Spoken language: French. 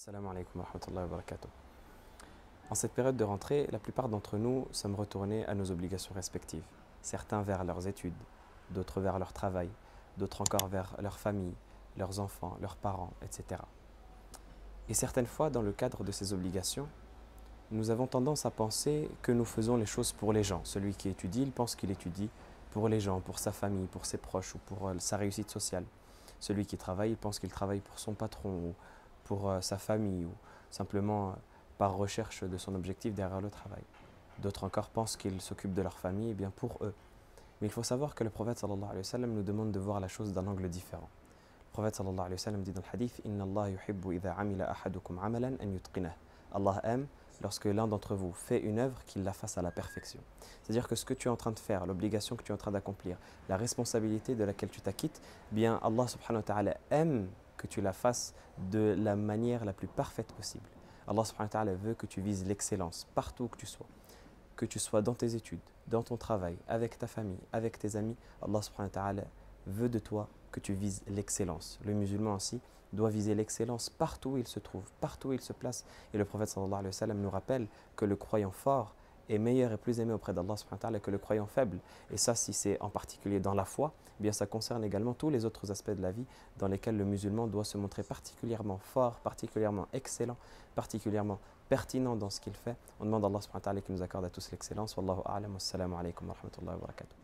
Assalamu alaikum wa rahmatullahi wa barakatuh. En cette période de rentrée, la plupart d'entre nous sommes retournés à nos obligations respectives. Certains vers leurs études, d'autres vers leur travail, d'autres encore vers leur famille, leurs enfants, leurs parents, etc. Et certaines fois, dans le cadre de ces obligations, nous avons tendance à penser que nous faisons les choses pour les gens. Celui qui étudie, il pense qu'il étudie pour les gens, pour sa famille, pour ses proches ou pour sa réussite sociale. Celui qui travaille, il pense qu'il travaille pour son patron ou pour sa famille ou simplement par recherche de son objectif derrière le travail. D'autres encore pensent qu'ils s'occupent de leur famille bien pour eux. Mais il faut savoir que le prophète sallallahu alayhi wa sallam nous demande de voir la chose d'un angle différent. Le prophète sallallahu alayhi wa sallam dit dans le hadith: Inna Allah yuhibbu idha amila ahadukum amalan an yutqinah. Allah aime lorsque l'un d'entre vous fait une œuvre, qu'il la fasse à la perfection. C'est-à-dire que ce que tu es en train de faire, l'obligation que tu es en train d'accomplir, la responsabilité de laquelle tu t'acquittes, bien Allah subhanahu wa ta'ala aime que tu la fasses de la manière la plus parfaite possible. Allah subhanahu wa ta'ala veut que tu vises l'excellence partout où que tu sois dans tes études, dans ton travail, avec ta famille, avec tes amis. Allah subhanahu wa ta'ala veut de toi que tu vises l'excellence. Le musulman ainsi doit viser l'excellence partout où il se trouve, partout où il se place. Et le prophète sallallahu alayhi wa sallam nous rappelle que le croyant fort est meilleur et plus aimé auprès d'Allah subhanahu wa ta'ala que le croyant faible. Et ça, si c'est en particulier dans la foi, eh bien ça concerne également tous les autres aspects de la vie dans lesquels le musulman doit se montrer particulièrement fort, particulièrement excellent, particulièrement pertinent dans ce qu'il fait. On demande à Allah subhanahu wa ta'ala qu'il nous accorde à tous l'excellence. Wallahu a'lam. Wassalamu alaikum wa rahmatullahi wa barakatuh.